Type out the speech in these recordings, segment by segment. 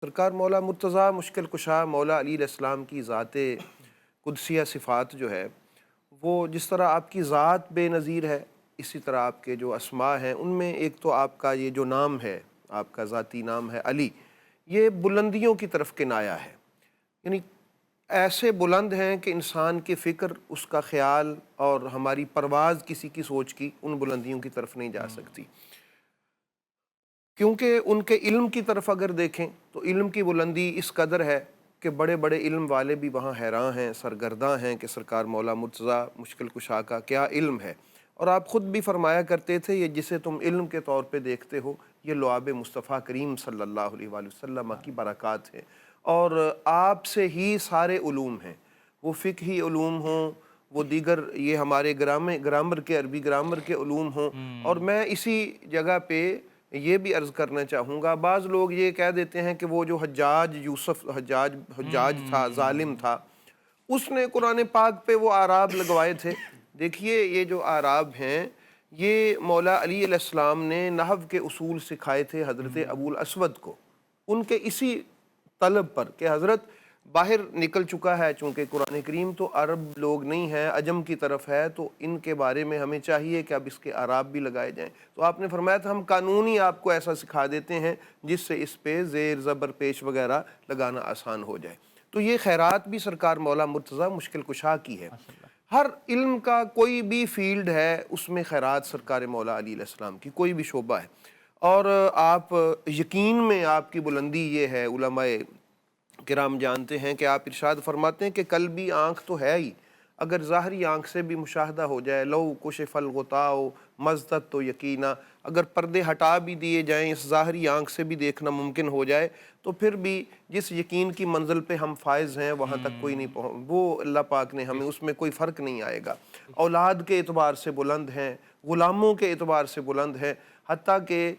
سرکار مولا مرتضیٰ مشکل کشا مولا علی علیہ السلام کی ذات قدسیہ صفات جو ہے وہ جس طرح آپ کی ذات بے نظیر ہے، اسی طرح آپ کے جو اسماء ہیں ان میں ایک تو آپ کا یہ جو نام ہے، آپ کا ذاتی نام ہے علی، یہ بلندیوں کی طرف کنایا ہے، یعنی ایسے بلند ہیں کہ انسان کی فکر، اس کا خیال اور ہماری پرواز کسی کی سوچ کی ان بلندیوں کی طرف نہیں جا سکتی، کیونکہ ان کے علم کی طرف اگر دیکھیں تو علم کی بلندی اس قدر ہے کہ بڑے بڑے علم والے بھی وہاں حیران ہیں، سرگرداں ہیں کہ سرکار مولا مرتضیٰ مشکل کشا کا کیا علم ہے۔ اور آپ خود بھی فرمایا کرتے تھے، یہ جسے تم علم کے طور پہ دیکھتے ہو یہ لعاب مصطفیٰ کریم صلی اللہ علیہ وآلہ وسلم کی برکات ہے، اور آپ سے ہی سارے علوم ہیں، وہ فقہی علوم ہوں، وہ دیگر یہ ہمارے گرامر کے عربی گرامر کے علوم ہوں۔ اور میں اسی جگہ پہ یہ بھی عرض کرنا چاہوں گا، بعض لوگ یہ کہہ دیتے ہیں کہ وہ جو حجاج تھا، ظالم تھا، اس نے قرآن پاک پہ وہ اعراب لگوائے تھے۔ دیکھیے یہ جو اعراب ہیں یہ مولا علی علیہ السلام نے نحو کے اصول سکھائے تھے حضرت ابو الاسود کو، ان کے اسی طلب پر کہ حضرت باہر نکل چکا ہے، چونکہ قرآن کریم تو عرب لوگ نہیں ہے، عجم کی طرف ہے، تو ان کے بارے میں ہمیں چاہیے کہ اب اس کے اعراب بھی لگائے جائیں۔ تو آپ نے فرمایا تھا ہم قانونی آپ کو ایسا سکھا دیتے ہیں جس سے اس پہ زیر زبر پیش وغیرہ لگانا آسان ہو جائے۔ تو یہ خیرات بھی سرکار مولا مرتضیٰ مشکل کشا کی ہے۔ ہر علم کا کوئی بھی فیلڈ ہے اس میں خیرات سرکار مولا علی علیہ السلام کی کوئی بھی شعبہ ہے، اور آپ یقین میں آپ کی بلندی یہ ہے، علماء کرام جانتے ہیں کہ آپ ارشاد فرماتے ہیں کہ قلبی آنکھ تو ہے ہی، اگر ظاہری آنکھ سے بھی مشاہدہ ہو جائے، لو کشف الغطاء مزدت تو یقینا، اگر پردے ہٹا بھی دیے جائیں، اس ظاہری آنکھ سے بھی دیکھنا ممکن ہو جائے، تو پھر بھی جس یقین کی منزل پہ ہم فائز ہیں وہاں تک کوئی نہیں پہنچ، وہ اللہ پاک نے ہمیں اس میں کوئی فرق نہیں آئے گا۔ اولاد کے اعتبار سے بلند ہیں، غلاموں کے اعتبار سے بلند ہیں، حتیٰ کہ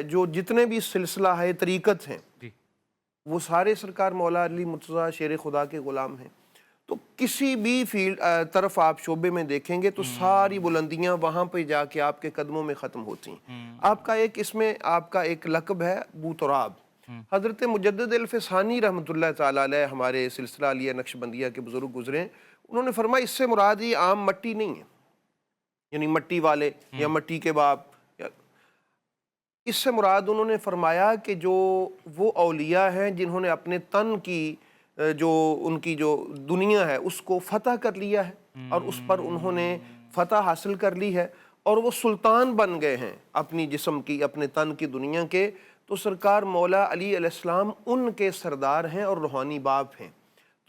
جو جتنے بھی سلسلہ ہے طریقت ہیں وہ سارے سرکار مولا علی مرتضیٰ شیر خدا کے غلام ہیں۔ تو کسی بھی فیلڈ طرف آپ شعبے میں دیکھیں گے تو ساری بلندیاں وہاں پہ جا کے آپ کے قدموں میں ختم ہوتی ہیں۔ آپ کا ایک اس میں آپ کا ایک لقب ہے ابو تراب۔ حضرت مجدد الفسانی رحمۃ اللہ تعالیٰ علیہ ہمارے سلسلہ علیہ نقشبندیہ کے بزرگ گزرے، انہوں نے فرمایا اس سے مراد یہ عام مٹی نہیں ہے، یعنی مٹی والے یا مٹی کے باپ، اس سے مراد انہوں نے فرمایا کہ جو وہ اولیاء ہیں جنہوں نے اپنے تن کی جو ان کی جو دنیا ہے اس کو فتح کر لیا ہے، اور اس پر انہوں نے فتح حاصل کر لی ہے، اور وہ سلطان بن گئے ہیں اپنی جسم کی، اپنے تن کی دنیا کے، تو سرکار مولا علی علیہ السلام ان کے سردار ہیں اور روحانی باپ ہیں۔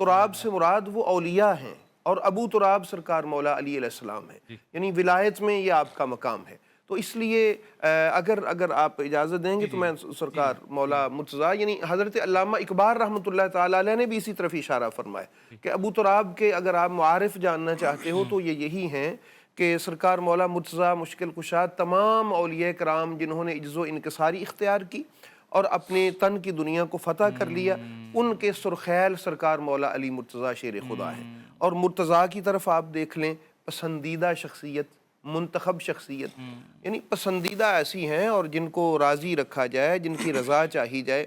تراب سے مراد وہ اولیاء ہیں، اور ابو تراب سرکار مولا علی علیہ السلام ہیں، یعنی ولایت میں یہ آپ کا مقام ہے۔ تو اس لیے اگر آپ اجازت دیں گے تو میں سرکار مولا مرتضیٰ یعنی حضرت علامہ اقبال رحمۃ اللہ تعالیٰ علیہ نے بھی اسی طرف اشارہ فرمایا کہ ابو تراب کے اگر آپ معارف جاننا چاہتے ہو تو یہ یہی ہیں کہ سرکار مولا مرتضیٰ مشکل کشا تمام اولیاء کرام جنہوں نے عجز و انکساری اختیار کی اور اپنے تن کی دنیا کو فتح کر لیا، ان کے سرخیل سرکار مولا علی مرتضیٰ شیر خدا ہیں۔ اور مرتضیٰ کی طرف آپ دیکھ لیں، پسندیدہ شخصیت، منتخب شخصیت، یعنی پسندیدہ ایسی ہیں اور جن کو راضی رکھا جائے، جن کی رضا چاہی جائے۔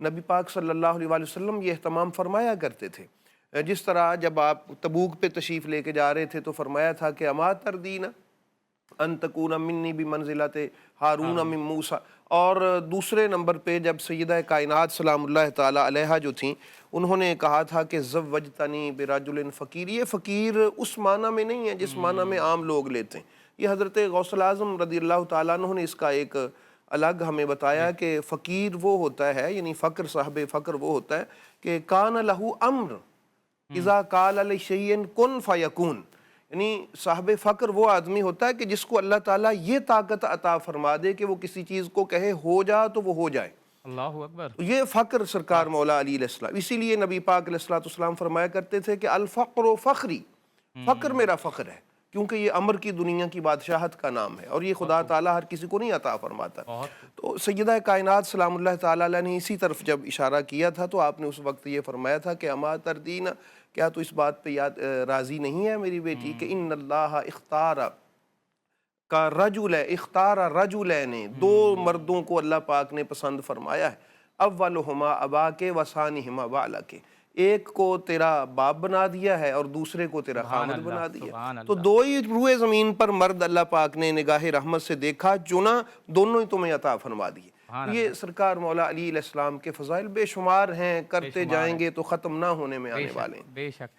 نبی پاک صلی اللہ علیہ وآلہ وسلم یہ اہتمام فرمایا کرتے تھے، جس طرح جب آپ تبوک پہ تشریف لے کے جا رہے تھے تو فرمایا تھا کہ اما تردین ان تکون منی بمنزلت ہارون من موسیٰ، اور دوسرے نمبر پہ جب سیدہ کائنات سلام اللہ تعالیٰ علیہا جو تھیں انہوں نے کہا تھا کہ زوجتنی برجل فقیر، یہ فقیر اس معنی میں نہیں ہے جس معنی میں عام لوگ لیتے ہیں، یہ حضرت غوث الاعظم رضی اللہ تعالیٰ عنہ نے اس کا ایک الگ ہمیں بتایا کہ فقیر وہ ہوتا ہے، یعنی فقر، صاحب فقر وہ ہوتا ہے کہ کان لہو امر اذا قال لشیء کن فیکون، یعنی صاحب فقر وہ آدمی ہوتا ہے کہ جس کو اللہ تعالیٰ یہ طاقت عطا فرما دے کہ وہ کسی چیز کو کہے ہو جا تو وہ ہو جائے۔ اللہ اکبر۔ تو یہ فقر سرکار مولا علی علیہ السلام، اسی لیے نبی پاک علیہ السلام فرمایا کرتے تھے کہ الفقر فخری، فقر میرا فخر ہے، کیونکہ یہ امر کی دنیا کی بادشاہت کا نام ہے اور یہ خدا تعالیٰ ہر کسی کو نہیں عطا فرماتا۔ تو سیدہ کائنات سلام اللہ تعالیٰ علیہ نے اسی طرف جب اشارہ کیا تھا تو آپ نے اس وقت یہ فرمایا تھا کہ اما تردین، کیا تو اس بات پہ راضی نہیں ہے میری بیٹی کہ ان اللہ اختار کا رجل اختار رجلین، دو مردوں کو اللہ پاک نے پسند فرمایا ہے۔ اولہما ابا کے وثانیہما بالا کے، ایک کو تیرا باپ بنا دیا ہے اور دوسرے کو تیرا خامد بنا دیا۔ تو دو ہی روئے زمین پر مرد اللہ پاک نے نگاہ رحمت سے دیکھا، چنا، دونوں ہی تمہیں عطا فرما دیے۔ یہ سرکار مولا علی علیہ السلام کے فضائل بے شمار ہیں، کرتے جائیں گے تو ختم نہ ہونے میں آنے والے ہیں۔ بے شک۔